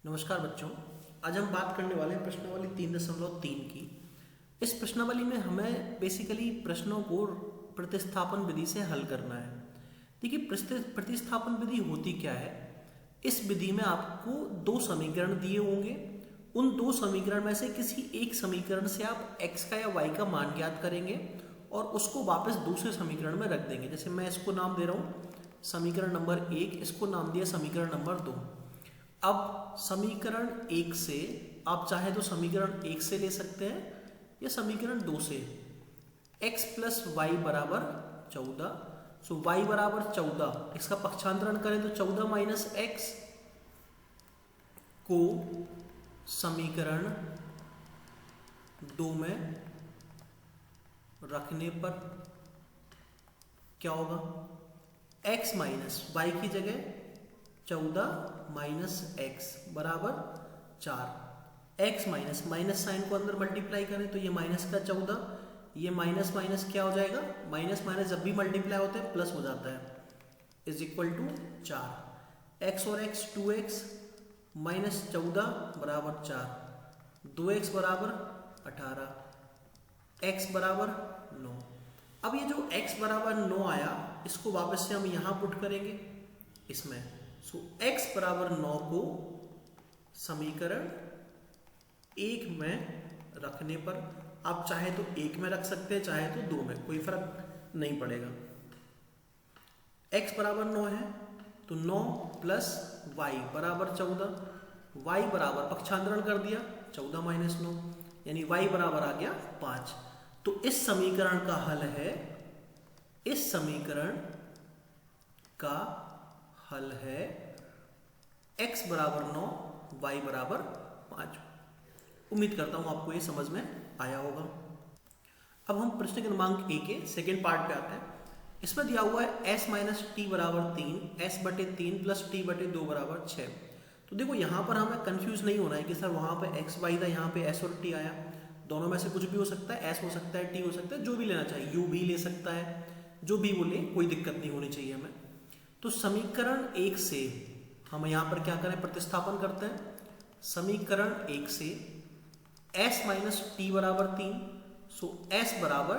नमस्कार बच्चों। आज हम बात करने वाले हैं प्रश्नावली 3.3 की। इस प्रश्नावली में हमें बेसिकली प्रश्नों को प्रतिस्थापन विधि से हल करना है। देखिए, प्रतिस्थापन विधि होती क्या है। इस विधि में आपको दो समीकरण दिए होंगे। उन दो समीकरण में से किसी एक समीकरण से आप x का या y का मान ज्ञात करेंगे और उसको वापस दूसरे समीकरण में रख देंगे। जैसे मैं इसको नाम दे रहा हूँ समीकरण नंबर 1, इसको नाम दिया समीकरण नंबर 2। अब समीकरण 1 से आप चाहे तो समीकरण 1 से ले सकते हैं या समीकरण 2 से। x प्लस वाई बराबर 14, सो y बराबर 14, इसका पक्षांतरण करें तो 14 माइनस एक्स को समीकरण 2 में रखने पर क्या होगा, x माइनस वाई की जगह 14 माइनस एक्स बराबर 4। x माइनस माइनस साइन को अंदर मल्टीप्लाई करें तो ये माइनस का 14, ये माइनस माइनस क्या हो जाएगा, माइनस माइनस जब भी मल्टीप्लाई होता है प्लस हो जाता है, इज इक्वल टू 4। x और x 2x माइनस 14 बराबर 4, 2x बराबर 18, x बराबर 9। अब ये जो x बराबर 9 आया, इसको वापस से हम यहाँ पुट करेंगे इसमें। सो x बराबर 9 को समीकरण 1 में रखने पर आप चाहे तो 1 में रख सकते हैं, चाहे तो 2 में, कोई फर्क नहीं पड़ेगा। x बराबर 9 है तो 9 प्लस वाई बराबर 14, y बराबर पक्षांतरण कर दिया 14 माइनस 9, यानी y बराबर आ गया 5। तो इस समीकरण का हल है, इस समीकरण का हल है x बराबर 9, y बराबर 5। उम्मीद करता हूं आपको ये समझ में आया होगा। अब हम प्रश्न क्रमांक 1 के सेकेंड पार्ट पे आते हैं। इसमें दिया हुआ है s माइनस टी बराबर 3, s बटे 3 प्लस टी बटे 2 बराबर 6। तो देखो यहाँ पर हमें कंफ्यूज नहीं होना है कि सर वहाँ पे x y था, यहाँ पे s और t आया। दोनों में से कुछ भी हो सकता है, s हो सकता है, t हो सकता है, जो भी लेना चाहिए, u भी ले सकता है, जो भी बोले कोई दिक्कत नहीं होनी चाहिए हमें। तो समीकरण 1 से हम यहाँ पर क्या करें, प्रतिस्थापन करते हैं। समीकरण 1 से s माइनस टी बराबर 3, सो s बराबर,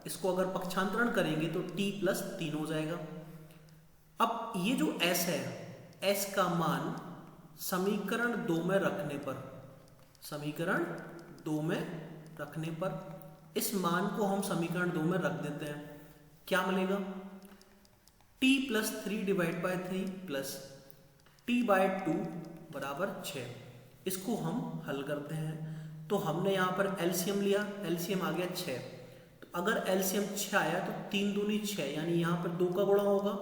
इसको अगर पक्षांतरण करेंगे तो t प्लस 3 हो जाएगा। अब ये जो s है, s का मान समीकरण 2 में रखने पर, समीकरण 2 में रखने पर इस मान को हम समीकरण 2 में रख देते हैं। क्या मिलेगा, t plus 3 divide by 3 plus t by 2 बराबर 6। इसको हम हल करते हैं तो हमने यहाँ पर एलसीएम लिया, एलसीएम आ गया 6। तो अगर एलसीएम 6 आया तो 3 दूनी 6, यानी यहाँ पर 2 का गुणा होगा,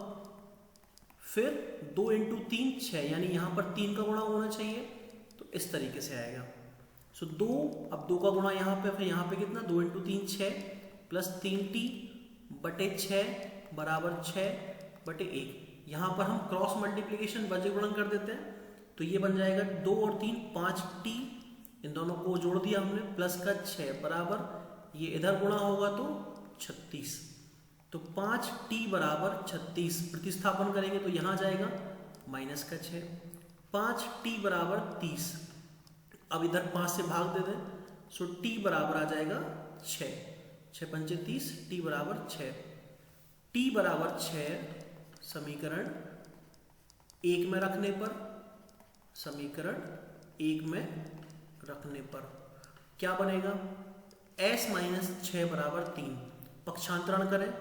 फिर 2 इंटू 3 6, यानी यहाँ पर 3 का गुणा होना चाहिए। तो इस तरीके से आएगा। सो 2, अब 2 का गुणा यहाँ पे, फिर यहाँ पे कितना, 2 इंटू 3 6 प्लस 3t बटे 6 बराबर 6 बटे 1। यहाँ पर हम क्रॉस मल्टीप्लीकेशन वज्र गुणन कर देते हैं तो ये बन जाएगा 2 और 3 5t, इन दोनों को जोड़ दिया हमने, प्लस का 6 बराबर, ये इधर गुणा होगा तो 36। तो 5t बराबर 36, प्रतिस्थापन करेंगे तो यहाँ जाएगा माइनस का 6, 5t बराबर 30। अब इधर 5 से भाग दे दें, सो t बराबर आ जाएगा 6, 6 पंचे 30, t बराबर 6। t बराबर 6 समीकरण 1 में रखने पर, समीकरण 1 में रखने पर क्या बनेगा, s माइनस 6 बराबर 3, पक्षांतरण करें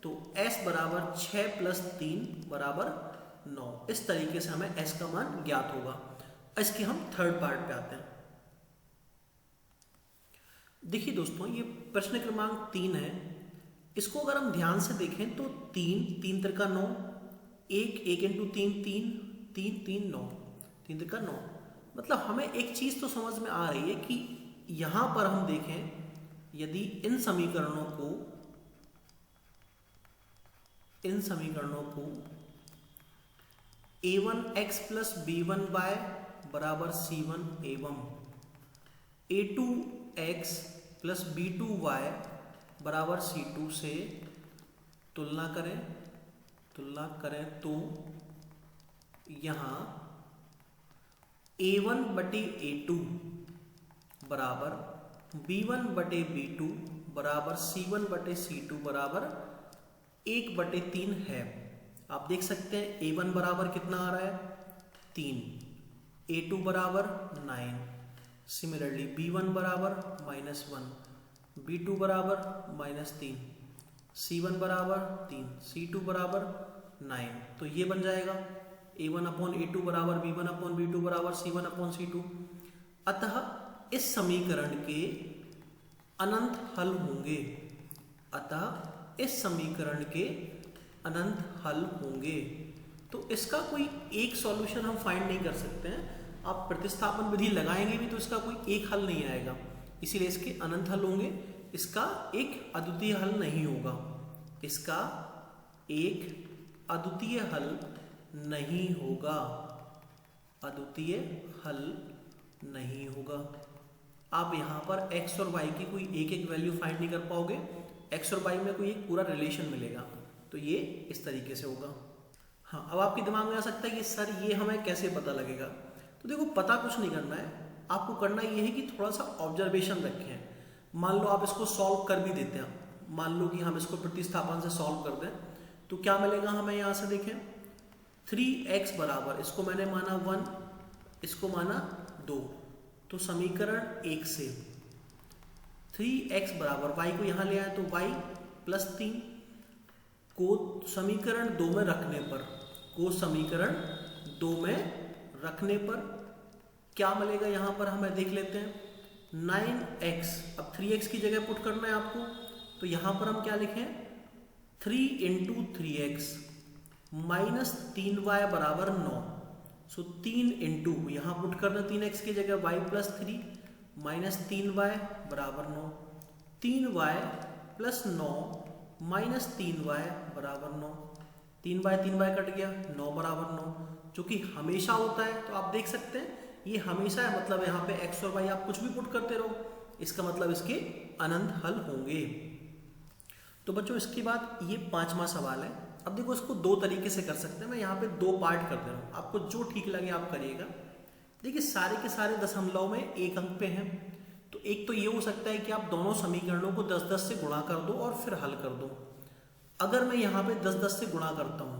तो s बराबर 6 प्लस 3 बराबर 9। इस तरीके से हमें s का मान ज्ञात होगा। इसके हम थर्ड पार्ट पे आते हैं। देखिए दोस्तों, ये प्रश्न क्रमांक 3 है। इसको अगर हम ध्यान से देखें तो 3 3 त्रिका 9, 1 1 इंटू 3 3 3 3 9, 3 त्रिका 9। मतलब हमें एक चीज तो समझ में आ रही है कि यहां पर हम देखें, यदि इन समीकरणों को a1x प्लस b1y बराबर c1 एवं a2x प्लस b2y बराबर c2 से तुलना करें तो यहाँ A1 बटे A2 बराबर B1 बटे B2 बराबर C1 बटे C2 बराबर 1/3 है। आप देख सकते हैं A1 बराबर कितना आ रहा है 3, A2 बराबर 9, सिमिलरली B1 बराबर -1, B2 बराबर -3, C1 बराबर 3, C2 बराबर 9। तो ये बन जाएगा A1 अपॉन A2 बराबर B1 अपॉन B2 बराबर C1 अपॉन C2। अतः इस समीकरण के अनंत हल होंगे। अतः इस समीकरण के अनंत हल होंगे। तो इसका कोई एक सॉल्यूशन हम फाइंड नहीं कर सकते हैं। आप प्रतिस्थापन विधि लगाएंगे भी तो इसका कोई एक हल नहीं आएगा, इसीलिए इसके अनंत हल होंगे। इसका एक अद्वितीय हल नहीं होगा। इसका एक अद्वितीय हल नहीं होगा। अद्वितीय हल नहीं होगा। आप यहाँ पर x और y की कोई एक एक वैल्यू फाइंड नहीं कर पाओगे। x और y में कोई एक पूरा रिलेशन मिलेगा। तो ये इस तरीके से होगा। हाँ, अब आपके दिमाग में आ सकता है कि सर ये हमें कैसे पता लगेगा। तो देखो, पता कुछ नहीं करना है, आपको करना ये है कि थोड़ा सा ऑब्जर्वेशन रखें। मान लो आप इसको सॉल्व कर भी देते हैं, मान लो कि हम इसको प्रतिस्थापन से सॉल्व कर दें, तो क्या मिलेगा हमें। यहाँ से देखें 3x बराबर, इसको मैंने माना 1, इसको माना 2, तो समीकरण 1 से 3x बराबर y को यहाँ ले आए तो y प्लस 3 को समीकरण 2 में रखने पर, को समीकरण 2 में रखने पर क्या मिलेगा यहाँ पर हमें देख लेते हैं 9x। अब 3x की जगह पुट करना है आपको, तो यहाँ पर हम क्या लिखें 3 × 3x माइनस 3y बराबर 9। सो 3 इंटू यहाँ पुट करना 3x की जगह y प्लस 3 माइनस 3y बराबर 9, 3y प्लस 9 माइनस 3y बराबर 9, 3y कट गया, 9 बराबर 9, जो कि हमेशा होता है। तो आप देख सकते हैं ये हमेशा है, मतलब यहाँ पे x और y आप कुछ भी पुट करते रहो, इसका मतलब इसके अनंत हल होंगे। तो बच्चों, इसके बाद ये 5वां सवाल है। अब देखो, इसको दो तरीके से कर सकते हैं। मैं यहाँ पे दो पार्ट कर दे रहा हूँ, आपको जो ठीक लगे आप करिएगा। देखिए, सारे के सारे दशमलव में एक अंक पे हैं। तो एक तो ये हो सकता है कि आप दोनों समीकरणों को 10-10 से गुणा कर दो और फिर हल कर दो। अगर मैं यहाँ पे 10-10 से गुणा करता हूँ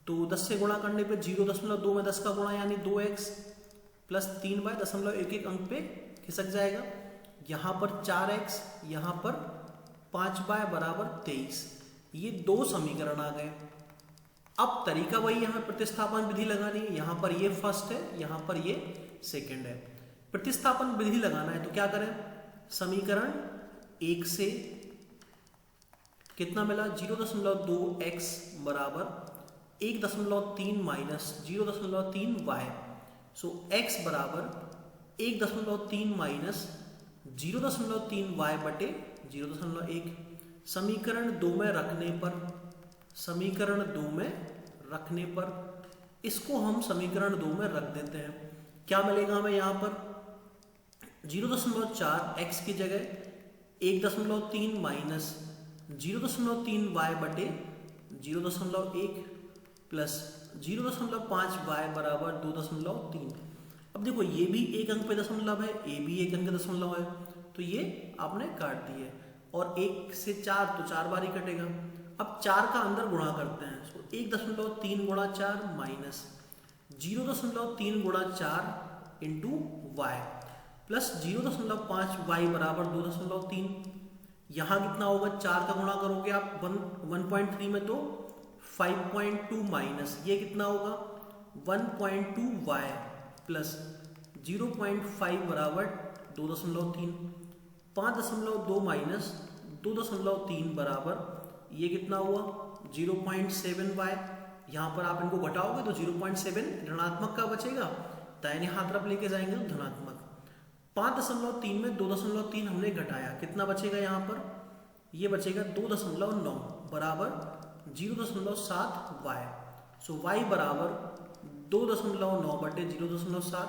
तो 10 से गुणा करने पे 0.2 में 10 का गुणा यानी 2x प्लस 3y 0.11 अंक पे खिसक जाएगा। यहाँ पर 4x, यहाँ पर 5y बराबर 23। ये दो समीकरण आ गए। अब तरीका वही है, हमें प्रतिस्थापन विधि लगानी है। यहाँ पर ये फर्स्ट है, यहाँ पर ये सेकंड है। प्रतिस्थापन विधि लगाना है तो क्या करें, समीकरण 1 से कितना मिला 0.2x बराबर 1.3 माइनस 0.3y। सो x बराबर 1.3 माइनस 0.3y बटे 0.1। समीकरण 2 में रखने पर, समीकरण 2 में रखने पर इसको हम समीकरण 2 में रख देते हैं। क्या मिलेगा हमें यहाँ पर 0.4 x की जगह 1.3 माइनस 0.3y बटे 0.1 प्लस 0.5y बराबर 2.3। अब देखो, ये भी एक अंक पे दशमलव है, ये भी एक अंक पे दशमलव है, तो ये आपने काट दिए। और 1 से 4 तो 4 बार ही कटेगा। अब 4 का अंदर गुणा करते हैं, तो 1.3 गुणा 4 माइनस 0.3 गुणा 4 इंटू वाई प्लस 0.5 वाई बराबर 2.3। यहाँ कितना होगा, 4 का गुणा करोगे आप 1.3 में तो 5.2 माइनस ये कितना होगा 1.2 वाई प्लस 0.5 बराबर 2.3। 5.2 माइनस 2.3 बराबर ये कितना हुआ 0.7 वाई। यहाँ पर आप इनको घटाओगे तो 0.7 ऋणात्मक का बचेगा, दाहिने हाथ तरफ लेके जाएंगे तो धनात्मक। 5.3 में 2.3 हमने घटाया, कितना बचेगा यहाँ पर, ये बचेगा 2.9 बराबर 0.7 वाई। सो वाई बराबर 2.9 बटे 0.7,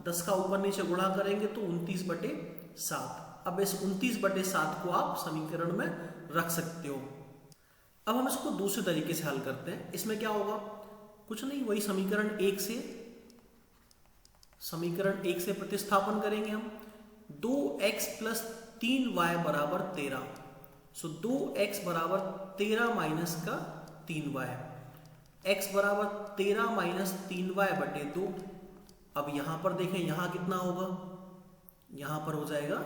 10 का ऊपर नीचे गुणा करेंगे तो 29/7। अब इस 29/7 को आप समीकरण में रख सकते हो। अब हम इसको दूसरे तरीके से हल करते हैं। इसमें क्या होगा, कुछ नहीं, वही समीकरण 1 से समीकरण 1 से प्रतिस्थापन करेंगे हम। 2x प्लस 3y बराबर 13। सो 2x बराबर 13 माइनस का 3y, x बराबर 13 माइनस 3y बटे 2। अब यहां पर देखें, यहां कितना होगा, यहां पर हो जाएगा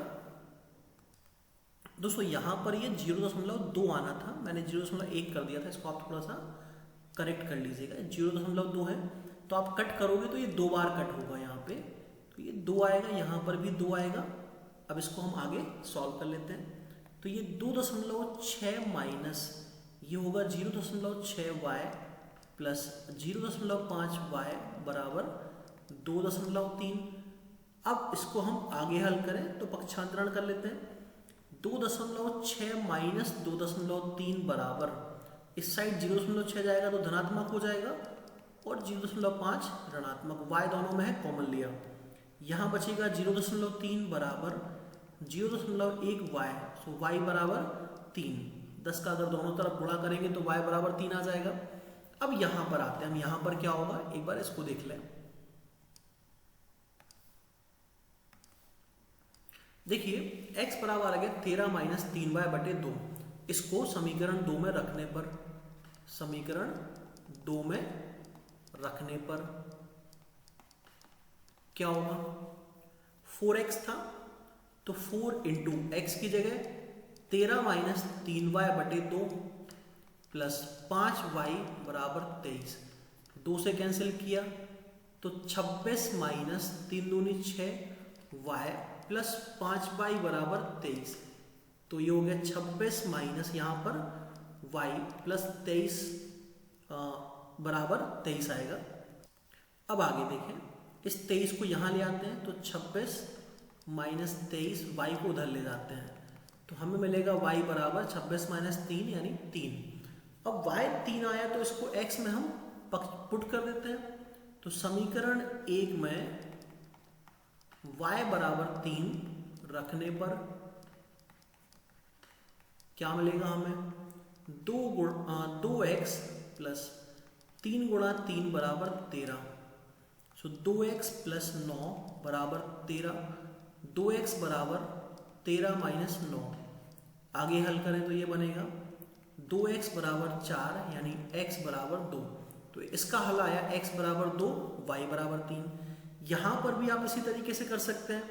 दोस्तों, यहां पर ये 0.2 आना था, मैंने 0.1 कर दिया था, इसको आप थोड़ा सा करेक्ट कर लीजिएगा। 0.2 है तो आप कट करोगे तो ये 2 बार कट होगा यहाँ पे, तो ये 2 आएगा, यहाँ पर भी 2 आएगा। अब इसको हम आगे सॉल्व कर लेते हैं। तो ये 2.6 माइनस ये होगा 0.6y प्लस 0.5y बराबर 2.3। अब इसको हम आगे हल करें तो पक्षांतरण कर लेते हैं। 2.6 माइनस 2.3 बराबर, इस साइड 0.6 जाएगा तो धनात्मक हो जाएगा और 0.5 ऋणात्मक, y दोनों में है, कॉमन लिया। यहाँ बचेगा 0.3 बराबर 0.1y, सो y बराबर 3। 10 का अगर दोनों तरफ गुणा करेंगे तो y बराबर 3 आ जाएगा। अब यहाँ पर आते हैं हम, यहाँ पर क्या होगा एक बार इसको देख लें। देखिए x बराबर आ गया 13 माइनस 3y बटे 2। इसको समीकरण 2 में रखने पर, समीकरण 2 में रखने पर क्या होगा, 4x था तो 4 इंटू एक्स की जगह 13 माइनस 3y बटे 2 प्लस 5y बराबर 23। 2 से कैंसिल किया तो 26 माइनस 3 दूनी 6y प्लस 5y बराबर 23। तो ये हो गया 26 माइनस यहाँ पर y प्लस 23 बराबर 23 आएगा। अब आगे देखें, इस 23 को यहाँ ले आते हैं तो 26 माइनस 23, y को उधर ले जाते हैं तो हमें मिलेगा y बराबर 26 माइनस 3 यानी 3। अब y 3 आया तो इसको x में हम पुट कर देते हैं। तो समीकरण 1 में y बराबर 3 रखने पर क्या मिलेगा हमें, 2x प्लस 3 गुणा 3 बराबर 13। सो 2x प्लस 9 बराबर 13, 2x बराबर 13 माइनस 9। आगे हल करें तो ये बनेगा 2x बराबर 4 यानी x बराबर 2। तो इसका हल आया x बराबर 2, y बराबर 3। यहाँ पर भी आप इसी तरीके से कर सकते हैं,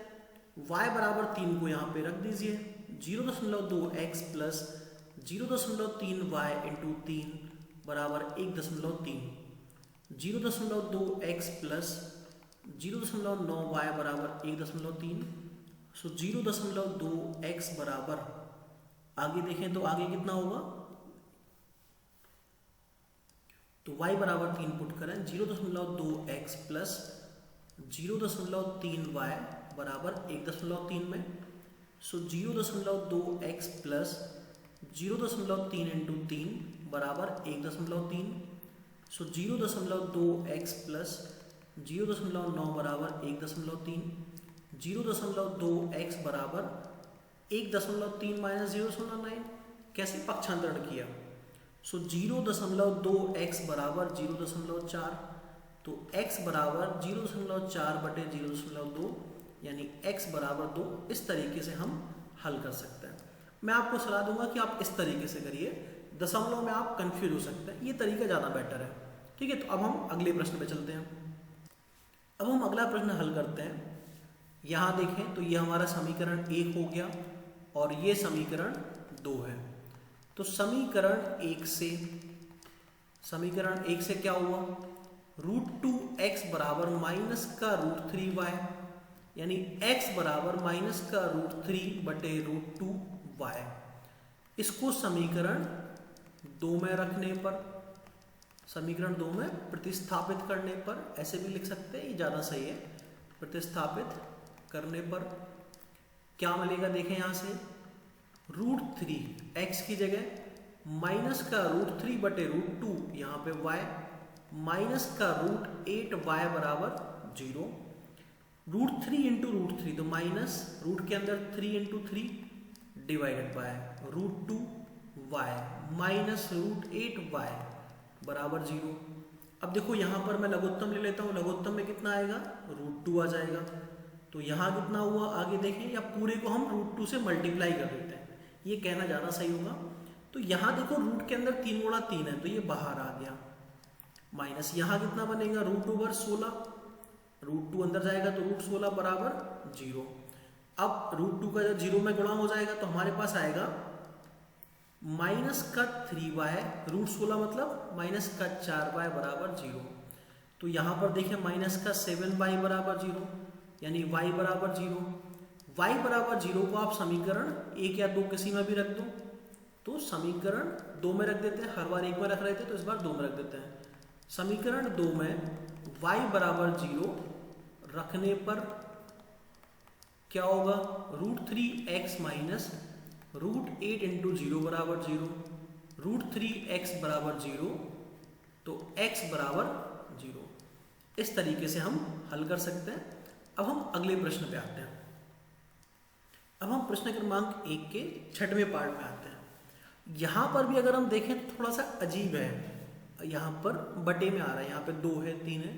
y बराबर 3 को यहाँ पे रख दीजिए, 0.2x प्लस 0.3y इंटू 3 बराबर 1.3, 0.2x प्लस 0.9y बराबर 1.3। सो 0.2x बराबर, आगे देखें तो आगे कितना होगा, तो y बराबर 3 पुट करें, 0.2x प्लस 0.3y बराबर 1.3 में। सो 0.2x प्लस 0.3 इंटू 3 बराबर 1.3। सो 0.2x प्लस 0.9 बराबर 1.3, 0.2x बराबर 1.3 माइनस 0.9। कैसे पक्षांतरण किया, सो 0.2x बराबर 0.4, तो x बराबर 0.4 बटे 0.2 यानी x बराबर 2। इस तरीके से हम हल कर सकते हैं। मैं आपको सलाह दूंगा कि आप इस तरीके से करिए, दशमलव में आप कंफ्यूज हो सकते हैं, ये तरीका ज़्यादा बेटर है। ठीक है, तो अब हम अगले प्रश्न पे चलते हैं। अब हम अगला प्रश्न हल करते हैं। यहाँ देखें तो ये हमारा समीकरण 1 हो गया और ये समीकरण 2 है। तो समीकरण 1 से क्या हुआ, √2x बराबर माइनस का √3y यानी x बराबर माइनस का √3 बटे √2y। इसको समीकरण 2 में रखने पर, समीकरण 2 में प्रतिस्थापित करने पर, ऐसे भी लिख सकते हैं, ये ज़्यादा सही है। प्रतिस्थापित करने पर क्या मिलेगा, देखें यहाँ से √3 x की जगह माइनस का √3 बटे √2, यहाँ पे y माइनस का √8y बराबर 0। √3 इंटू √3 तो माइनस, रूट के अंदर 3 into 3 divided by √2y minus √8y बराबर 0। अब देखो यहाँ पर मैं लघुत्तम ले लेता हूँ, लघुत्तम में कितना आएगा, √2 आ जाएगा। तो यहाँ कितना हुआ आगे देखें, या पूरे को हम √2 से मल्टीप्लाई कर देते हैं, ये कहना ज़्यादा सही होगा। तो यहाँ देखो रूट के अंदर 3 गुणा 3 है, तो ये बाहर आ गया, माइनस यहाँ कितना बनेगा, √2/16, √2 अंदर जाएगा तो √16 बराबर 0। अब √2 का जब 0 में गुणा हो जाएगा तो हमारे पास आएगा -3y, √16 मतलब -4y बराबर 0। तो यहाँ पर देखें -7y बराबर 0, यानी y बराबर 0। y बराबर 0 को आप समीकरण 1 या 2 किसी में भी रख दो, तो समीकरण 2 में रख देते हैं, हर बार 1 में रख रहे थे तो इस बार 2 में रख देते हैं। समीकरण 2 में y बराबर 0 रखने पर क्या होगा, √3x माइनस √8 × 0 बराबर 0, √3x बराबर 0, तो x बराबर 0। इस तरीके से हम हल कर सकते हैं। अब हम अगले प्रश्न पे आते हैं। अब हम प्रश्न क्रमांक 1 के 6वें पार्ट में आते हैं। यहाँ पर भी अगर हम देखें तो थोड़ा सा अजीब है, यहाँ पर बटे में आ रहा है, यहाँ पे 2 है 3 है।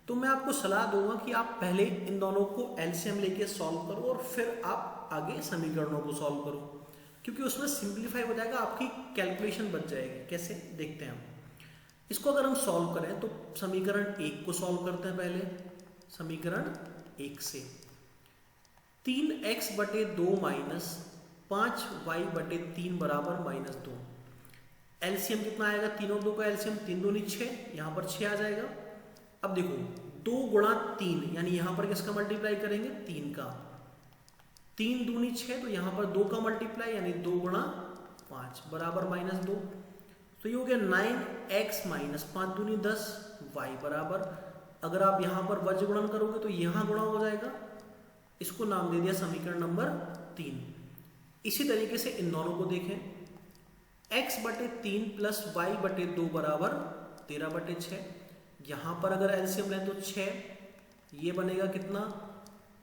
तो मैं आपको सलाह दूंगा कि आप पहले इन दोनों को एलसीएम लेके सॉल्व करो और फिर आप आगे समीकरणों को सॉल्व करो, क्योंकि उसमें सिंप्लीफाई हो जाएगा, आपकी कैलकुलेशन बच जाएगी। कैसे देखते हैं हम इसको। अगर हम सॉल्व करें तो समीकरण 1 को सॉल्व करते हैं पहले। समीकरण 1 से 3x/2 माइनस 5y/3 बराबर -2। एलसीएम कितना आएगा, 3 और 2 का एलसीएम 3 दूनी 6, यहाँ पर 6 आ जाएगा। अब देखो 2 गुणा 3, यानी यहाँ पर किसका मल्टीप्लाई करेंगे, 3 का, 3 दूनी 6, तो यहाँ पर 2 का मल्टीप्लाई यानी 2 गुणा 5 बराबर -2। तो ये हो गया 9x माइनस 5 दूनी 10 y बराबर, अगर आप यहाँ पर वज्र गुणन करोगे तो यहाँ गुणा हो जाएगा, इसको नाम दे दिया समीकरण नंबर 3। इसी तरीके से इन दोनों को देखें, x/3 प्लस y/2 बराबर 13/6। यहाँ पर अगर एलसीएम लें तो 6, ये बनेगा कितना,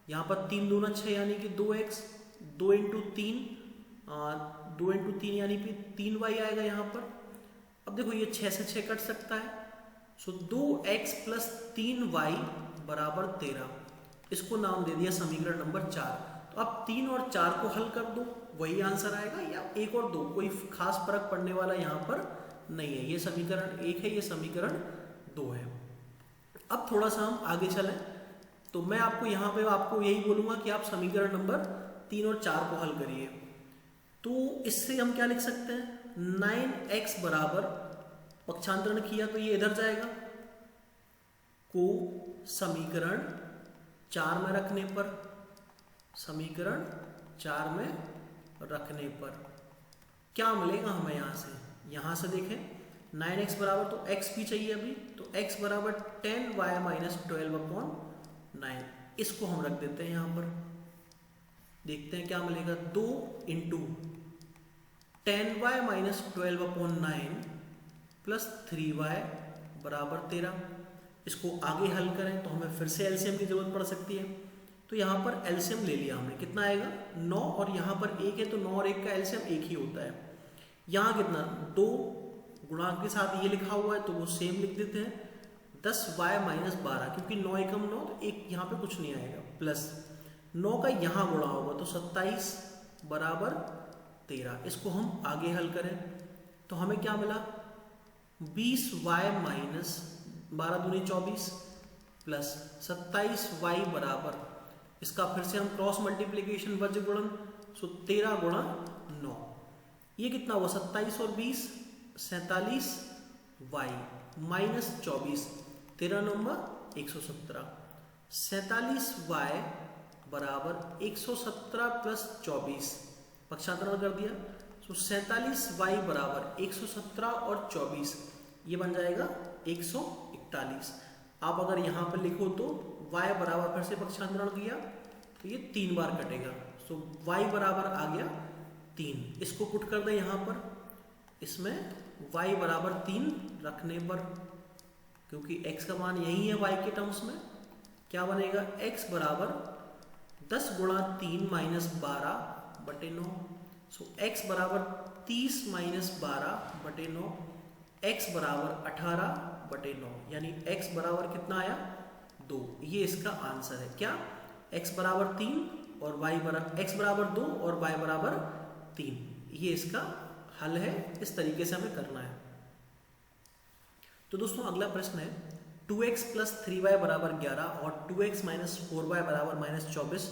यहाँ पर 3 दूना 6 यानी कि 2x, 2 × 3 2 × 3 यानी कि 3y आएगा यहाँ पर। अब देखो ये 6 से 6 कट सकता है, सो 2x प्लस 3y बराबर 13, इसको नाम दे दिया समीकरण नंबर 4। तो अब 3 और 4 को हल कर दो, वही आंसर आएगा, या 1 और 2, कोई खास फर्क पड़ने वाला यहाँ पर नहीं है। ये समीकरण 1 है, ये समीकरण 2 है। अब थोड़ा सा हम आगे चलें तो मैं आपको यहाँ पे आपको यही बोलूँगा कि आप समीकरण नंबर 3 और 4 को हल करिए। तो इससे हम क्या लिख सकते हैं, 9x बराबर, पक्षांतरण किया तो ये इधर जाएगा, को समीकरण 4 में रखने पर, समीकरण 4 में रखने पर क्या मिलेगा हमें यहाँ से देखें 9x बराबर, तो x भी चाहिए अभी, तो x बराबर 10y माइनस 12/9, इसको हम रख देते हैं यहाँ पर। देखते हैं क्या मिलेगा, 2 × 10y माइनस 12/9 प्लस 3y बराबर 13। इसको आगे हल करें तो हमें फिर से एलसीएम की जरूरत पड़ सकती है। तो यहाँ पर एलसीएम ले लिया हमने, कितना आएगा 9, और यहाँ पर 1 है तो 9 और 1 का एलसीएम 1 ही होता है। यहाँ कितना, 2 गुणांक के साथ ये लिखा हुआ है तो वो सेम लिख देते हैं, 10y माइनस 12, क्योंकि 9 एकम 9 तो 1 यहाँ पे कुछ नहीं आएगा, प्लस 9 का यहाँ गुणा होगा तो 27 बराबर 13। इसको हम आगे हल करें तो हमें क्या मिला, 20y माइनस 12 दूनी 24 प्लस 27y बराबर, इसका फिर से हम क्रॉस मल्टीप्लीकेशन वज्र गुणन, सो 13 गुणा 9, ये कितना हुआ 27 और 20 47y माइनस 24, 13 नंबर 117, 47y बराबर 117 प्लस 24, पक्षांतरण कर दिया, तो 47y बराबर 117 और 24, ये बन जाएगा 141। आप अगर यहाँ पर लिखो तो y बराबर फिर से पक्षांतरण किया तो ये 3 बार कटेगा, तो y बराबर आ गया 3। इसको पुट कर दें यहाँ पर, इसमें y बराबर 3 रखने पर, क्योंकि x का मान यही है y के टर्म्स में, क्या बनेगा, x बराबर 10 गुणा 3 माइनस 12/9, सो x बराबर 30 माइनस 12/9, x बराबर 18 12/9 यानी x बराबर कितना आया 2। ये इसका आंसर है। क्या x बराबर 3 और y बराबर x बराबर 2 और y बराबर 3, ये इसका हल है। इस तरीके से हमें करना है। तो दोस्तों अगला प्रश्न है 2x + 3y बराबर 11 और 2x - 4y बराबर -24,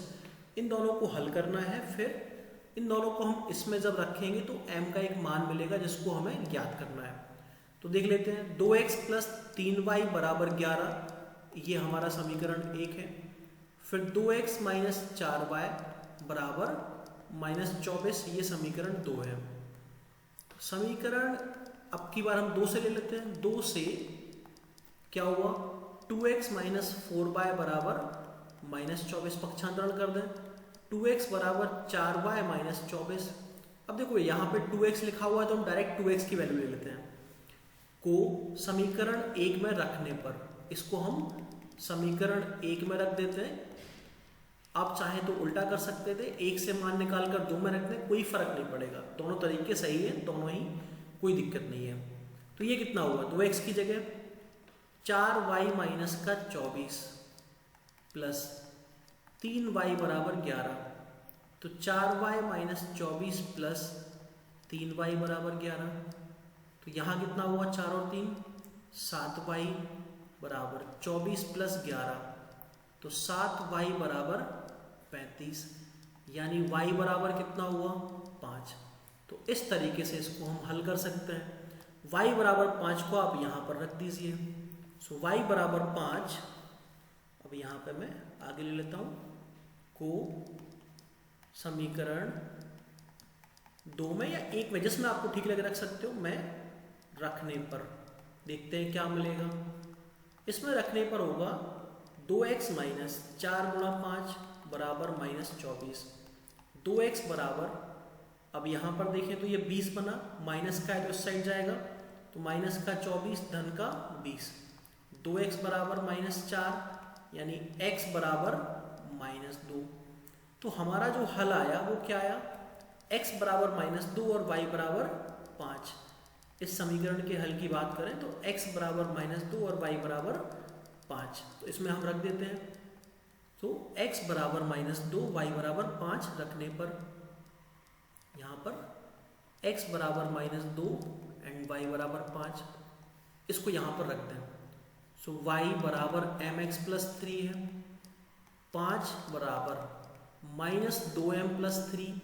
इन दोनों को हल करना है। फिर इन दोनों को हम इसमें जब रखेंगे तो m का एक मान मिलेगा जिसको हमें ज्ञात करना है। तो देख लेते हैं 2x + 3y बराबर 11, ये हमारा समीकरण 1 है। फिर 2x - 4y बराबर -24, ये समीकरण 2 है। समीकरण अब की बार हम 2 से ले लेते हैं। 2 से क्या हुआ 2x - 4y बराबर -24, पक्षांतरण कर दें 2x बराबर 4y - 24। अब देखो यहाँ पे 2x लिखा हुआ है तो हम डायरेक्ट 2x की वैल्यू ले लेते हैं। को समीकरण 1 में रखने पर इसको हम समीकरण 1 में रख देते हैं। आप चाहे तो उल्टा कर सकते थे, 1 से मान निकाल कर 2 में रख दें, कोई फर्क नहीं पड़ेगा। दोनों तरीके सही है, दोनों ही, कोई दिक्कत नहीं है। तो ये कितना हुआ 2x की जगह 4y - 24 प्लस 3y बराबर 11। तो 4y - 24 प्लस 3y बराबर 11। तो यहाँ कितना हुआ 4 और 3 7y बराबर 24 प्लस 11, तो 7y बराबर 35, यानी y बराबर कितना हुआ 5। तो इस तरीके से इसको हम हल कर सकते हैं। y बराबर 5 को आप यहाँ पर रख दीजिए। सो y बराबर 5, अब यहाँ पे मैं आगे ले लेता हूँ को समीकरण 2 में या 1 में, जिसमें आपको ठीक लगे रख सकते हो। मैं रखने पर देखते हैं क्या मिलेगा। इसमें रखने पर होगा 2x - 4 × 5 बराबर -24। 2x बराबर, अब यहाँ पर देखें तो ये 20 बना, माइनस का है तो इस साइड जाएगा, तो माइनस का 24 धन का 20। 2x बराबर -4 यानी x बराबर -2। तो हमारा जो हल आया वो क्या आया x बराबर -2 और y बराबर 5। इस समीकरण के हल की बात करें तो x बराबर -2 और y बराबर 5, तो इसमें हम रख देते हैं। तो x बराबर -2 y बराबर 5 रखने पर यहाँ पर x बराबर -2 एंड y बराबर 5, इसको यहाँ पर रखते हैं। सो y बराबर mx + 3 है, 5 बराबर -2m + 3,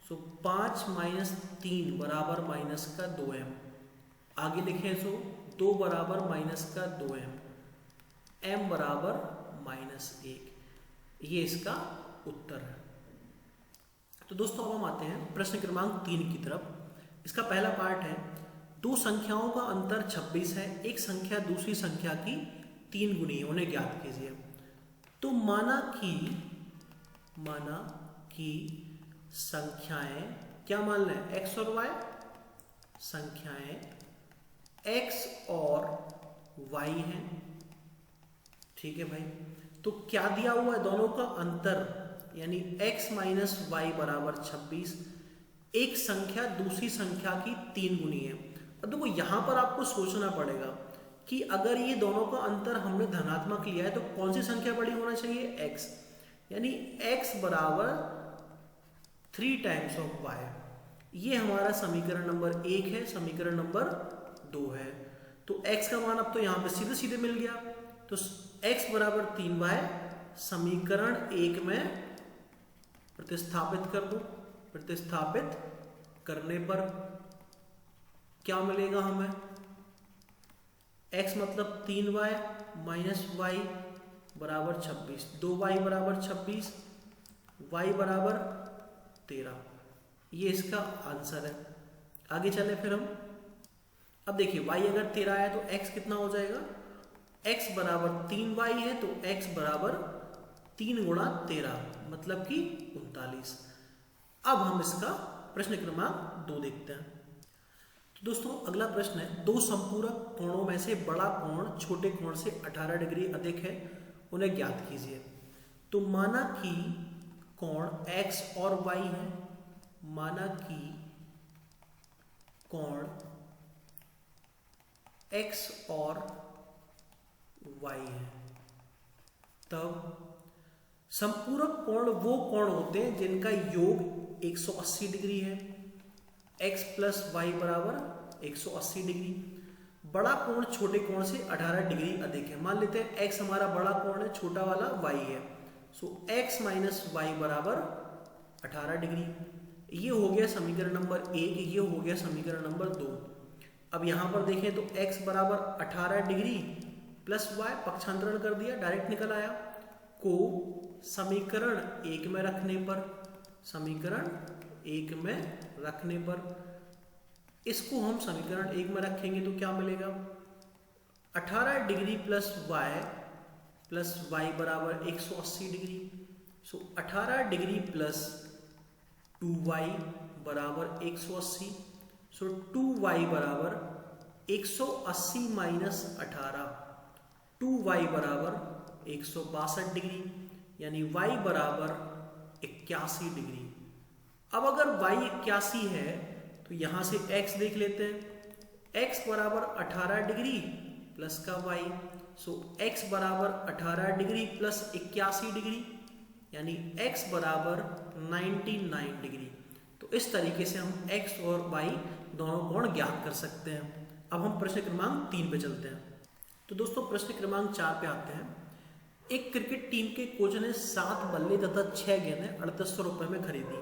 सो 5 - 3 बराबर -2m। आगे लिखें सो 2 बराबर -2m, m बराबर -1, ये इसका उत्तर है। तो दोस्तों अब हम आते हैं प्रश्न क्रमांक 3 की तरफ। इसका पहला पार्ट है 2 संख्याओं का अंतर 26 है, एक संख्या दूसरी संख्या की 3 गुनी है, उन्हें ज्ञात कीजिए। तो माना कि संख्याएं क्या मान लें x और y, संख्याएं x और y हैं, ठीक है भाई। तो क्या दिया हुआ है दोनों का अंतर, यानी x - y बराबर 26, एक संख्या दूसरी संख्या की 3 गुनी है। अब देखो यहाँ पर आपको सोचना पड़ेगा कि अगर ये दोनों का अंतर हमने धनात्मक लिया है तो कौन सी संख्या बड़ी होना चाहिए x, यानी x बराबर 3 टाइम्स ऑफ y। ये हमारा समीकरण नंबर 1 है, समीकरण नंबर 2 है। तो x का मान अब तो यहाँ पे सीधे सीधे मिल गया, तो x बराबर 3y समीकरण 1 में प्रतिस्थापित कर दो। प्रतिस्थापित करने पर क्या मिलेगा हमें, x मतलब 3y - y बराबर 26, 2y बराबर 26, y बराबर 13, ये इसका आंसर है। आगे चले फिर हम, अब देखिए y अगर 13 है तो x कितना हो जाएगा, x बराबर 3y है तो x बराबर 3 × 13 मतलब कि 39। अब हम इसका प्रश्न क्रमांक 2 देखते हैं। तो दोस्तों अगला प्रश्न है 2 संपूरक कोणों में से बड़ा कोण छोटे कोण से 18 डिग्री अधिक है, उन्हें ज्ञात कीजिए। तो माना कि कोण x और y है, माना कि कोण x और y है, तब संपूरक कोण वो कोण होते हैं जिनका योग 180 डिग्री है। x प्लस वाई बराबर 180 डिग्री। बड़ा कोण छोटे कोण से 18 डिग्री अधिक है। मान लेते हैं x हमारा बड़ा कोण है, छोटा वाला y है, सो x माइनस वाई बराबर 18 डिग्री। ये हो गया समीकरण नंबर 1, ये हो गया समीकरण नंबर 2। अब यहाँ पर देखें तो x बराबर 18 डिग्री प्लस y, पक्षांतरण कर दिया, डायरेक्ट निकल आया, को समीकरण 1 में रखने पर, समीकरण 1 में रखने पर इसको हम समीकरण 1 में रखेंगे तो क्या मिलेगा, 18 डिग्री प्लस y बराबर 180 डिग्री। सो 18 डिग्री प्लस 2y बराबर 180। सो 2y बराबर 180 माइनस 18, 2y बराबर 162 डिग्री, यानी y बराबर 81 डिग्री। अब अगर y 81 है तो यहां से x देख लेते हैं। x बराबर 18 डिग्री प्लस का y, सो x बराबर 18 डिग्री प्लस 81 डिग्री, यानी x बराबर 99 डिग्री। तो इस तरीके से हम x और y दोनों कोण ज्ञात कर सकते हैं। अब हम प्रश्न क्रमांक 3 पे चलते हैं। तो दोस्तों प्रश्न क्रमांक 4 पे आते हैं। एक क्रिकेट टीम के कोच ने 7 बल्ले तथा 6 गेंदें 3800 रुपए में खरीदी।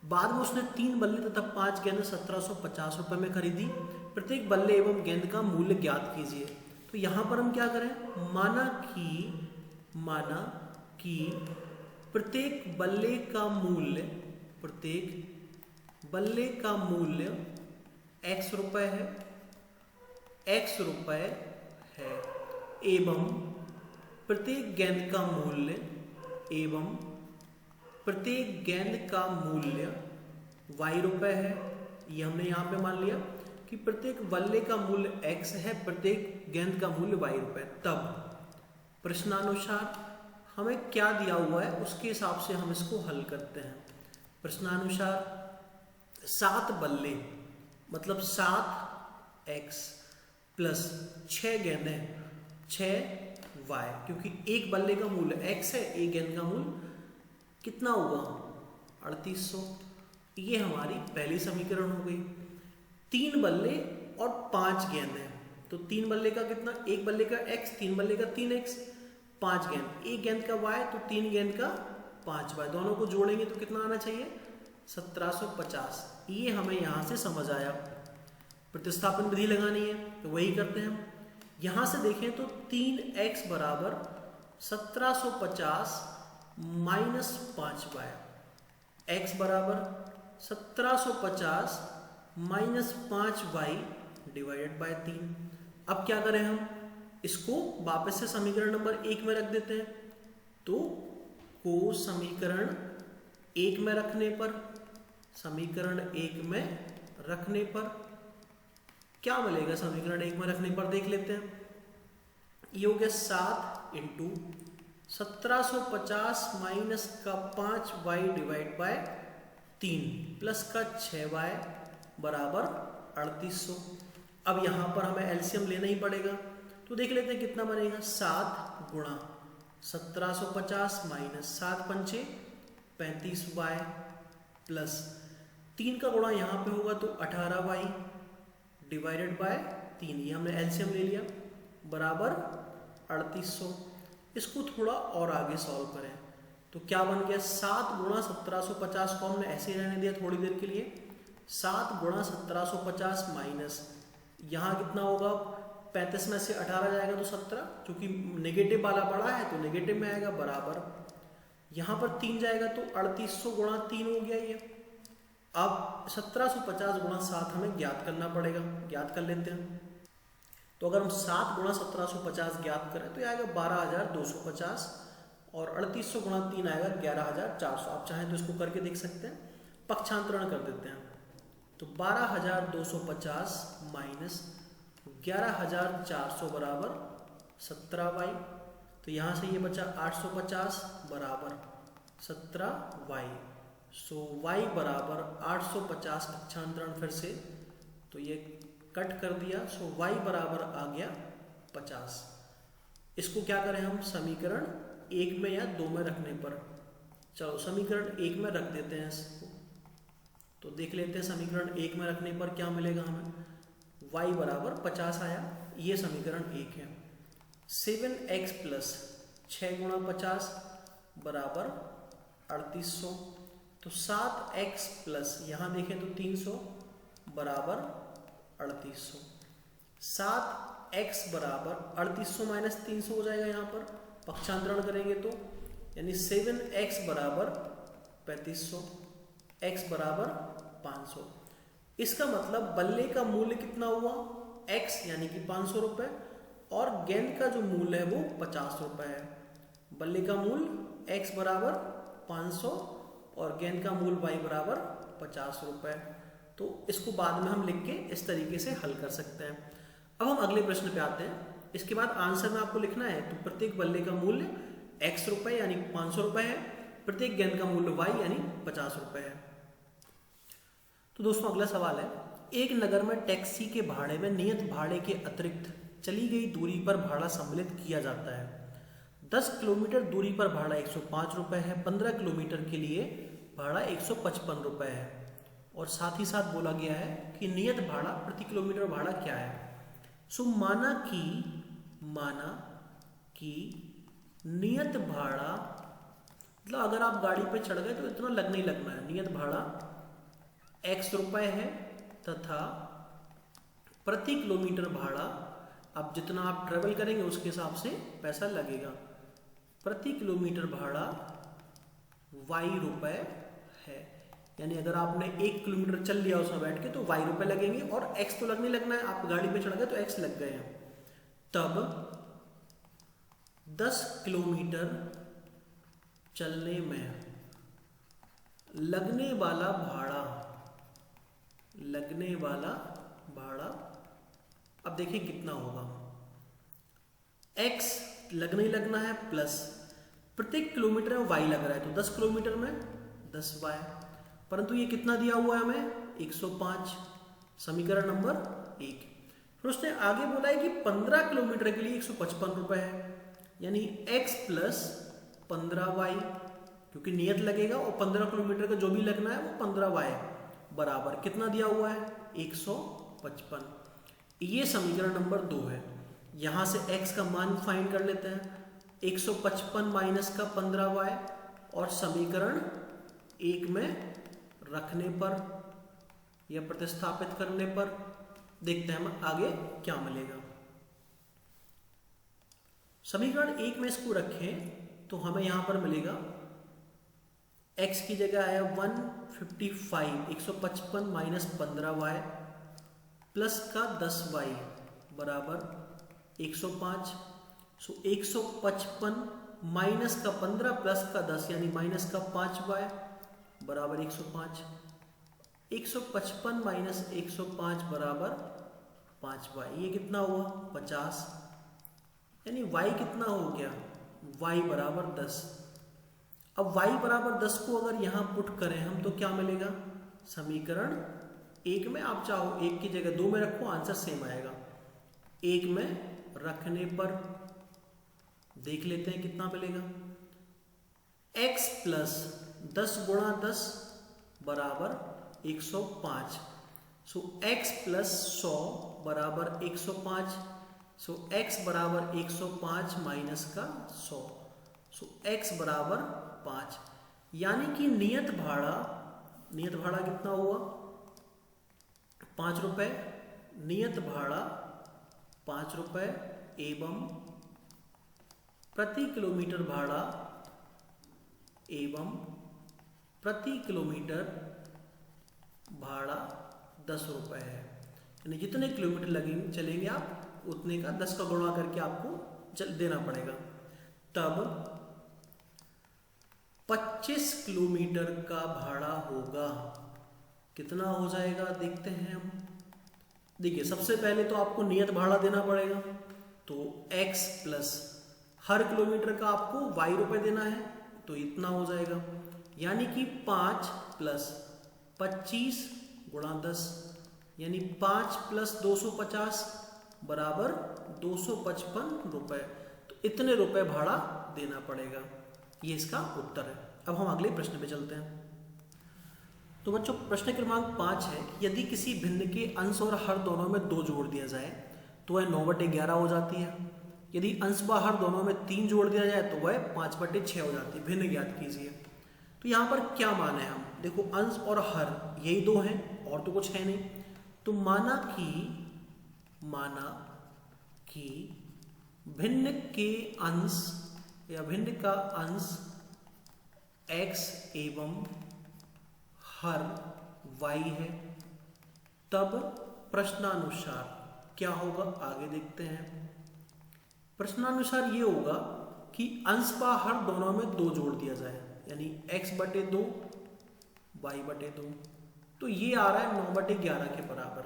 बाद में उसने 3 बल्ले तथा 5 गेंदें 1750 रुपए में खरीदी। प्रत्येक बल्ले एवं गेंद का मूल्य ज्ञात कीजिए। तो यहाँ पर हम क्या करें, माना कि प्रत्येक बल्ले का मूल्य x रुपए है, एवं प्रत्येक गेंद का मूल्य y रुपए है। ये हमने यहाँ पे मान लिया कि प्रत्येक बल्ले का मूल्य x है, प्रत्येक गेंद का मूल्य y रुपए। तब प्रश्नानुसार हमें क्या दिया हुआ है उसके हिसाब से हम इसको हल करते हैं। प्रश्नानुसार 7 बल्ले मतलब 7x प्लस 6 गेंदें 6y, क्योंकि एक बल्ले का मूल्य x है, एक गेंद का मूल्य कितना हुआ 3800। ये हमारी पहली समीकरण हो गई। 3 बल्ले और 5 गेंदें, तो 3 बल्ले का कितना, एक बल्ले का x, 3 बल्ले का 3x, 5 गेंद, एक गेंद का y, तो 3 गेंद का 5y, दोनों को जोड़ेंगे तो कितना आना चाहिए 1750। ये हमें यहाँ से समझ आया। प्रतिस्थापन विधि लगानी है तो वही करते हैं। यहाँ से देखें तो 3x बराबर 1750 माइनस 5y, x बराबर 1750 माइनस 5y डिवाइडेड बाय 3। अब क्या करें, हम इसको वापस से समीकरण नंबर 1 में रख देते हैं। तो को समीकरण 1 में रखने पर क्या मिलेगा, समीकरण 1 में रखने पर देख लेते हैं। ये हो गया 7 इंटू 1750 माइनस का 5y डिवाइड बाय 3 प्लस का 6y बराबर 3800। अब यहाँ पर हमें एलसीएम लेना ही पड़ेगा, तो देख लेते हैं कितना बनेगा। 7 गुणा 1750 माइनस 7 पंचे 35y प्लस 3 का गुणा यहाँ पे होगा तो 18y डिवाइडेड बाय 3, ये हमने एलसीएम ले लिया, बराबर 3800। इसको थोड़ा और आगे सॉल्व करें तो क्या बन गया, 7 गुणा 1750 को हमने ऐसे रहने दिया थोड़ी देर के लिए। 7 गुणा 1750 माइनस यहाँ कितना होगा, 35 में से 18 जाएगा तो 17, क्योंकि नेगेटिव वाला बड़ा है तो नेगेटिव में आएगा, बराबर यहाँ पर 3 जाएगा तो 3800 गुणा 3 हो गया ये। अब 1750 गुणा 7 हमें ज्ञात करना पड़ेगा, ज्ञात कर लेते हैं। तो अगर हम 7 गुणा 1750 ज्ञात करें तो आएगा 12250 और 3800 गुणा 3 आएगा 11400। आप चाहें तो इसको करके देख सकते हैं, पक्षांतरण कर देते हैं। तो 12250 माइनस 11400 बराबर 17y। तो यहाँ से ये बचा 850 बराबर 17y। सो y बराबर 850, पक्षांतरण फिर से, तो ये कट कर दिया, सो y बराबर आ गया 50। इसको क्या करें हम समीकरण 1 में या 2 में रखने पर, चलो समीकरण 1 में रख देते हैं इसको। तो देख लेते हैं समीकरण 1 में रखने पर क्या मिलेगा हमें, y बराबर 50 आया, ये समीकरण 1 है। 7x प्लस 6 गुणा 50 बराबर 3800, तो 7x प्लस यहाँ देखें तो 300 बराबर 3800। 7x बराबर 3800 माइनस 300 हो जाएगा, यहाँ पर पक्षांतरण करेंगे तो, यानी 7x बराबर 3500, x बराबर 500। इसका मतलब बल्ले का मूल्य कितना हुआ, x यानी कि 500 रुपये, और गेंद का जो मूल्य है वो 50 रुपये है। बल्ले का मूल्य x बराबर 500 और गेंद का मूल्य y बराबर 50 रुपये। तो इसको बाद में हम लिख के इस तरीके से हल कर सकते हैं। अब हम अगले प्रश्न पे आते हैं। इसके बाद आंसर में आपको लिखना है, तो प्रत्येक बल्ले का मूल्य x रुपये यानी 500 रुपये है, प्रत्येक गेंद का मूल्य y यानी 50 रुपये है। तो दोस्तों अगला सवाल है, एक नगर में टैक्सी के भाड़े में नियत भाड़े के अतिरिक्त चली गई दूरी पर भाड़ा सम्मिलित किया जाता है। 10 किलोमीटर दूरी पर भाड़ा 105 रुपये है, 15 किलोमीटर के लिए भाड़ा 155 रुपये है, और साथ ही साथ बोला गया है कि नियत भाड़ा प्रति किलोमीटर भाड़ा क्या है। सो माना कि नियत भाड़ा, मतलब अगर आप गाड़ी पे चढ़ गए तो इतना लगना ही लगना है। नियत भाड़ा x रुपये है तथा प्रति किलोमीटर भाड़ा, अब जितना आप ट्रेवल करेंगे उसके हिसाब से पैसा लगेगा। प्रति किलोमीटर भाड़ा y रुपये है, यानी अगर आपने 1 किलोमीटर चल लिया उसमें बैठ के तो y रुपये लगेंगे, और x तो लगने लगना है, आप गाड़ी पे चढ़ गए तो x लग गए हैं। तब 10 किलोमीटर चलने में लगने वाला भाड़ा अब देखिए कितना होगा, x लगने ही लगना है प्लस प्रत्येक किलोमीटर में y लग रहा है, तो 10 किलोमीटर में 10y, परंतु ये कितना दिया हुआ है हमें 105, समीकरण नंबर 1। फिर उसने आगे बोला है कि 15 किलोमीटर के लिए 155 रुपये है, यानी x प्लस 15y, क्योंकि नियत लगेगा और 15 किलोमीटर का जो भी लगना है वो 15y बराबर कितना दिया हुआ है 155। ये समीकरण नंबर 2 है। यहाँ से x का मान फाइंड कर लेते हैं, 155 माइनस का 15y, और समीकरण 1 में रखने पर या प्रतिस्थापित करने पर देखते हैं हम आगे क्या मिलेगा। समीकरण 1 में इसको रखें तो हमें यहां पर मिलेगा x की जगह आया 155, 155 माइनस 15y प्लस का 10y बराबर 105। सो 155 माइनस का 15 प्लस का 10 यानी माइनस का 5y बराबर 105। 155 माइनस 105 बराबर 5y, ये कितना हुआ 50, यानी y कितना हो गया y बराबर 10। अब y बराबर 10 को अगर यहाँ पुट करें हम तो क्या मिलेगा, समीकरण 1 में आप चाहो 1 की जगह 2 में रखो, आंसर सेम आएगा। 1 में रखने पर देख लेते हैं कितना मिलेगा, x प्लस 10 गुणा 10 बराबर 105। सो x प्लस 100 बराबर 105। सो x बराबर 105 माइनस का 100, सो x बराबर 5, यानी कि नियत भाड़ा कितना हुआ 5 रुपये, नियत भाड़ा 5 रुपये एवं प्रति किलोमीटर भाड़ा एवं प्रति किलोमीटर भाड़ा 10 रुपये है, यानी जितने किलोमीटर चलेंगे आप उतने का 10 का गुणा करके आपको देना पड़ेगा। तब 25 किलोमीटर का भाड़ा होगा, कितना हो जाएगा देखते हैं हम। देखिए सबसे पहले तो आपको नियत भाड़ा देना पड़ेगा, तो x प्लस हर किलोमीटर का आपको y रुपये देना है, तो इतना हो जाएगा, यानी कि 5 प्लस 25 गुणा 10 यानी 5 प्लस 250 बराबर 255 रुपये। तो इतने रुपए भाड़ा देना पड़ेगा। ये इसका उत्तर है। अब हम अगले प्रश्न पे चलते हैं। तो बच्चों प्रश्न क्रमांक 5 है, यदि किसी भिन्न के अंश और हर दोनों में 2 जोड़ दिया जाए तो वह 9/11 हो जाती है। यदि अंश व हर दोनों में 3 जोड़ दिया जाए तो वह 5/6 हो जाती है। भिन्न ज्ञात कीजिए। तो यहाँ पर क्या माने हम, देखो अंश और हर यही 2 हैं और तो कुछ है नहीं। तो माना कि भिन्न के अंश या भिन्न का अंश x एवं हर y है, तब प्रश्नानुसार क्या होगा आगे देखते हैं। प्रश्नानुसार ये होगा कि अंश व हर दोनों में 2 जोड़ दिया जाए, यानी x/2 y/2। तो ये आ रहा है 9/11 के बराबर।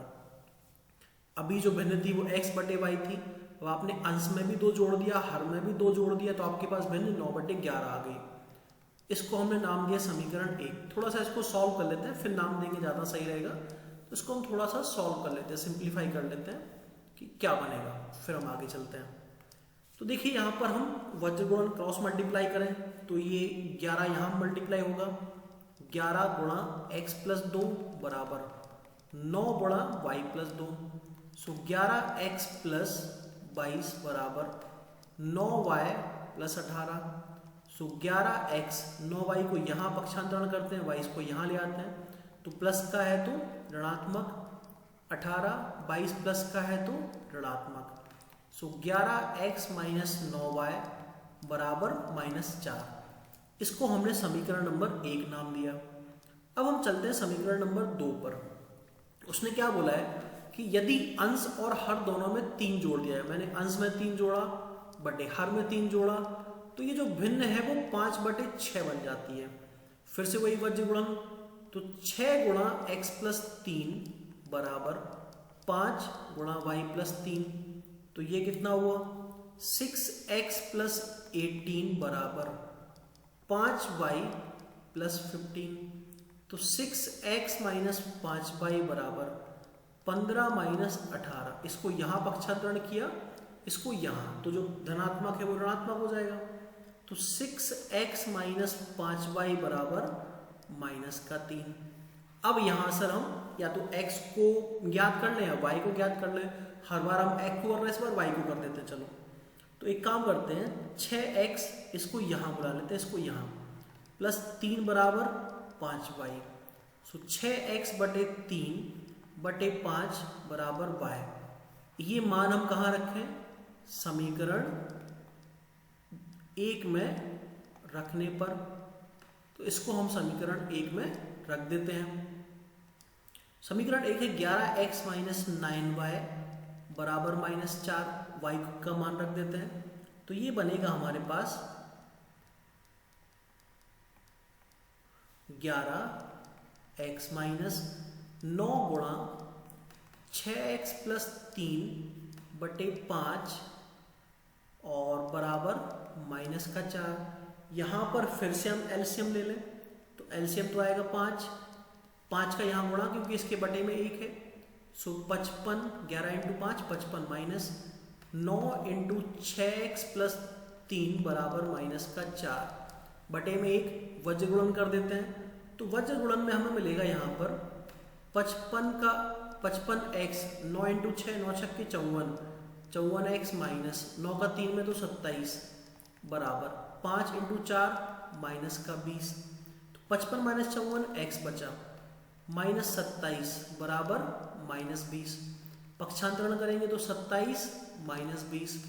अभी जो भिन्न थी वो x/y थी, अब आपने अंश में भी 2 जोड़ दिया, हर में भी 2 जोड़ दिया, तो आपके पास भिन्न 9/11 आ गई। इसको हमने नाम दिया समीकरण 1। थोड़ा सा इसको सॉल्व कर लेते हैं, फिर नाम देंगे, ज़्यादा सही रहेगा। तो इसको हम थोड़ा सा सॉल्व कर लेते हैं, सिंप्लीफाई कर लेते हैं कि क्या बनेगा, फिर हम आगे चलते हैं। तो देखिए यहाँ पर हम वज्र गुणन क्रॉस मल्टीप्लाई करें तो ये 11 यहाँ मल्टीप्लाई होगा, 11 गुणा x+2 बराबर 9 गुणा y+2। सो 11x + 22 बराबर 9y + 18। सो 11x 9y को यहाँ पक्षांतरण करते हैं, y को यहाँ ले आते हैं, तो प्लस का है तो ऋणात्मक, 18 22 प्लस का है तो ऋणात्मक। सो 11x - 9y बराबर -4। इसको हमने समीकरण नंबर 1 नाम दिया। अब हम चलते हैं समीकरण नंबर 2 पर। उसने क्या बोला है कि यदि अंश और हर दोनों में 3 जोड़ दिया है, मैंने अंश में 3 जोड़ा बटे हर में 3 जोड़ा, तो ये जो भिन्न है वो 5/6 बन जाती है। फिर से वही वज्र गुणन, तो 6 गुणा x + 3 बराबर 5 गुणा y + 3। तो ये कितना हुआ, 6x + 18 बराबर 5y + 15। तो 6x - 5y बराबर 15 - 18। इसको यहाँ पक्षांतरण किया, इसको यहाँ, तो जो धनात्मक है वो ऋणात्मक हो जाएगा। तो 6x - 5y बराबर -3। अब यहाँ सर हम या तो x को ज्ञात कर लें या y को ज्ञात कर लें। हर बार हम x को कर रहे हैं, इस बार y को कर देते हैं। चलो तो एक काम करते हैं, 6x इसको यहाँ बुला लेते हैं, इसको यहाँ, +3 बराबर 5y। सो 6x/3 बटे 5 बराबर y। ये मान हम कहाँ रखें, समीकरण 1 में रखने पर। तो इसको हम समीकरण 1 में रख देते हैं। समीकरण 1 है 11x - 9y बराबर -4, y का मान रख देते हैं। तो ये बनेगा हमारे पास 11x - 9 गुणा 6x + 3 बटे 5 और बराबर -4। यहाँ पर फिर से हम एलसीएम ले लें, तो एलसीएम तो आएगा 5 का यहाँ गुणा, क्योंकि इसके बटे में 1 है। सो 55, 11 × 5 55 माइनस 9 × 6x + 3 बराबर -4 बटे में 1 वज्र गुणन कर देते हैं। तो वज्र गुणन में हमें मिलेगा यहाँ पर 55x 9 × 6 9 × 6 54, 54x माइनस 9 का 3 में तो 27 बराबर 5 × 4 -20। तो 55 - 54 x बचा, -27 बराबर -20। पक्षांतरण करेंगे तो 27 - 20,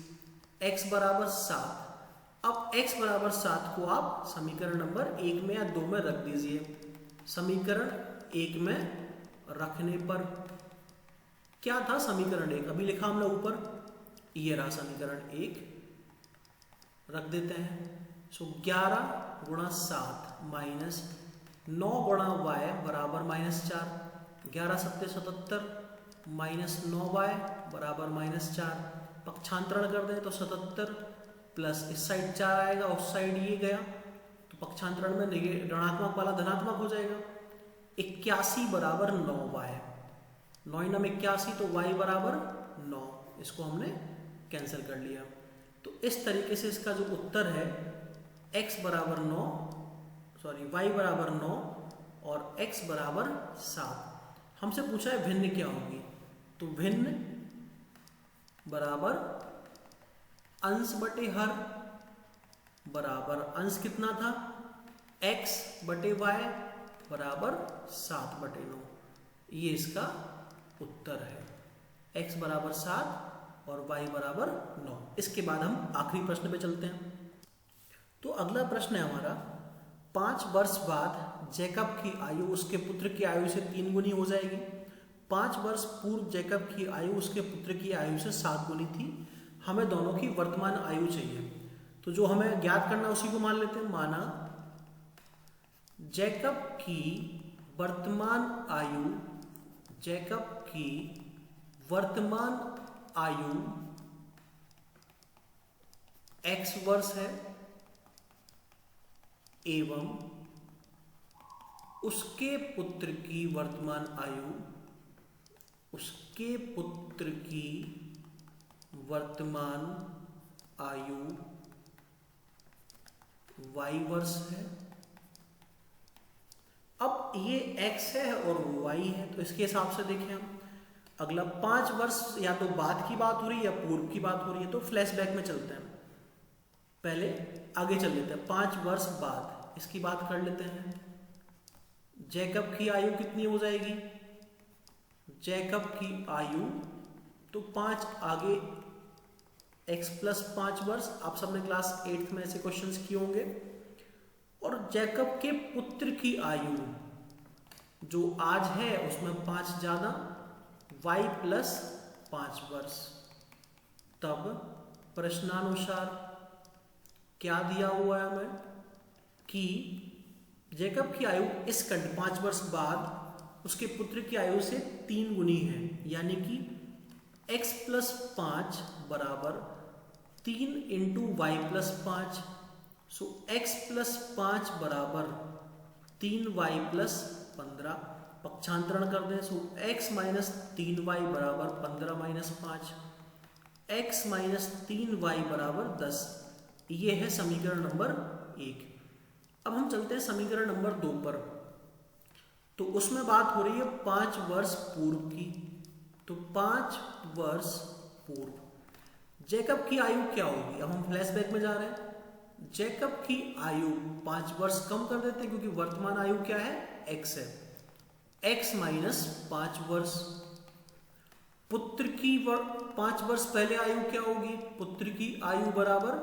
x बराबर 7। अब x बराबर 7 को आप समीकरण नंबर 1 में या 2 में रख दीजिए। समीकरण 1 में रखने पर क्या था, समीकरण 1 अभी लिखा हमने ऊपर, ये रहा समीकरण 1, रख देते हैं। सो 11 × 7 माइनस 9 × y बराबर -4, 11 × 7 = 77 माइनस 9y बराबर -4। पक्षांतरण कर दें तो 77 प्लस इस साइड 4 आएगा, उस साइड ये गया, तो पक्षांतरण में ऋणात्मक वाला धनात्मक हो जाएगा। 81 बराबर 9y। 9 9 81, तो y बराबर 9, इसको हमने कैंसिल कर लिया। तो इस तरीके से इसका जो उत्तर है x बराबर 9, सॉरी y बराबर 9 और x बराबर 7। हमसे पूछा है भिन्न क्या होगी, तो भिन्न बराबर अंश बटे हर बराबर अंश कितना था x बटे y बराबर 7 बटे 9, ये इसका उत्तर है। x बराबर 7 और y बराबर 9। इसके बाद हम आखिरी प्रश्न पे चलते हैं। तो अगला प्रश्न है हमारा, 5 वर्ष बाद जैकब की आयु उसके पुत्र की आयु से 3 गुनी हो जाएगी। 5 वर्ष पूर्व जैकब की आयु उसके पुत्र की आयु से 7 गुनी थी। हमें दोनों की वर्तमान आयु चाहिए, तो जो हमें ज्ञात करना उसी को मान लेते हैं। माना जैकब की वर्तमान आयु, जैकब की वर्तमान आयु x वर्ष है एवं उसके पुत्र की वर्तमान आयु, उसके पुत्र की वर्तमान आयु y वर्ष है। अब ये x है और y है, तो इसके हिसाब से देखें हम, अगला 5 वर्ष या तो बाद की बात हो रही है या पूर्व की बात हो रही है, तो फ्लैशबैक में चलते हैं। पहले आगे चल लेते हैं, 5 वर्ष बाद इसकी बात कर लेते हैं। जैकब की आयु कितनी हो जाएगी, जैकब की आयु तो 5 आगे x प्लस 5 वर्ष, आप सबने क्लास 8th में ऐसे क्वेश्चंस किए होंगे। और जैकब के पुत्र की आयु जो आज है उसमें 5 ज्यादा, y प्लस 5 वर्ष। तब प्रश्नानुसार क्या दिया हुआ है हमें कि जैकब की आयु इस 5 वर्ष बाद उसके पुत्र की आयु से 3 गुनी है, यानी कि x प्लस 5 बराबर 3 इंटू वाई प्लस 5। सो x प्लस 5 बराबर 3y प्लस 15। पक्षांतरण कर दें, सो x माइनस 3y बराबर 15 माइनस 5, x माइनस 3y बराबर 10। ये है समीकरण नंबर 1। अब हम चलते हैं समीकरण नंबर 2 पर। तो उसमें बात हो रही है 5 वर्ष पूर्व की। तो 5 वर्ष पूर्व जैकब की आयु क्या होगी। अब हम फ्लैशबैक में जा रहे हैं। जैकब की आयु 5 वर्ष कम कर देते हैं क्योंकि वर्तमान आयु क्या है, x है। x माइनस 5 वर्ष। पुत्र की 5 वर्ष पहले आयु क्या होगी, पुत्र की आयु बराबर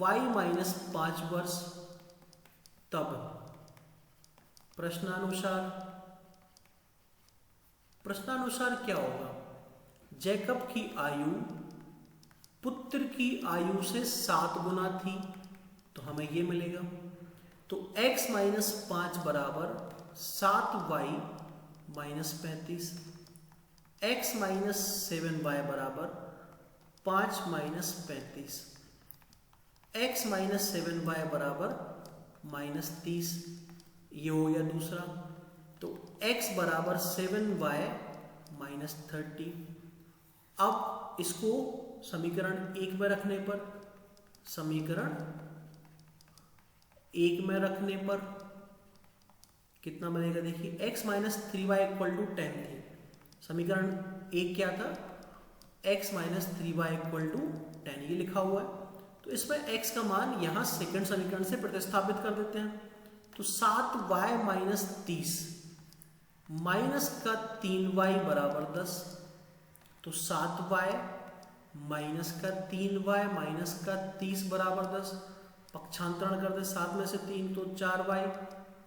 y माइनस 5 वर्ष। तब प्रश्नानुसार क्या होगा, जैकब की आयु पुत्र की आयु से 7 गुना थी, तो हमें ये मिलेगा। तो x माइनस 5 बराबर 7y minus 35, x minus 7y बराबर 5 माइनस 35, x माइनस 7y बराबर माइनस 30। ये हो गया दूसरा। तो x बराबर 7y माइनस 30। अब इसको समीकरण 1 में रखने पर, समीकरण 1 में रखने पर कितना बनेगा, देखिए x minus 3y equal to 10 थी। समीकरण 1 क्या था, x minus 3y equal to 10, ये लिखा हुआ है। तो इसमें x का मान यहां सेकंड समीकरण से प्रतिस्थापित कर देते हैं। तो 7y माइनस 30 माइनस का 3y बराबर 10। तो 7y माइनस का 3y माइनस का 30 बराबर 10। पक्षांतरण कर दे 7 में से 3, तो 4y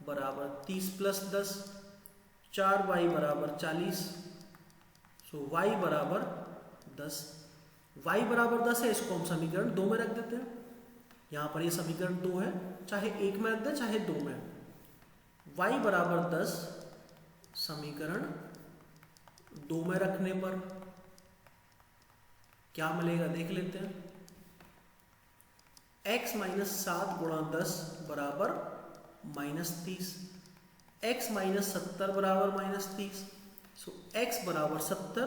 बराबर 30 प्लस 10, 4y बराबर 40। सो y बराबर 10। y बराबर 10 है, इसको हम समीकरण 2 में रख देते हैं। यहाँ पर ये समीकरण 2 है, चाहे 1 में रख दें चाहे 2 में। y बराबर 10 समीकरण 2 में रखने पर क्या मिलेगा देख लेते हैं। x माइनस 7 गुणा 10 बराबर माइनस 30, x माइनस 70 बराबर माइनस 30, सो x बराबर 70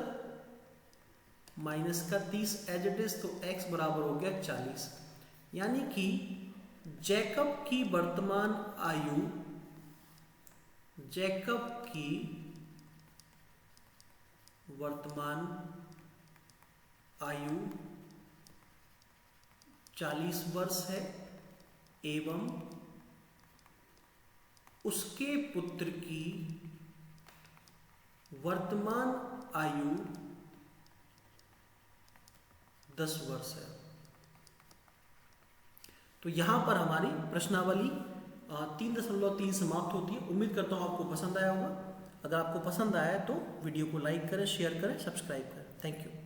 माइनस का 30 एज इट इज, तो x बराबर हो गया 40। यानी कि जैकब की वर्तमान आयु, जैकब की वर्तमान आयु 40 वर्ष है एवं उसके पुत्र की वर्तमान आयु 10 वर्ष है। तो यहां पर हमारी प्रश्नावली 3.3 समाप्त होती है। उम्मीद करता हूं आपको पसंद आया होगा। अगर आपको पसंद आया तो वीडियो को लाइक करें, शेयर करें, सब्सक्राइब करें। Thank you.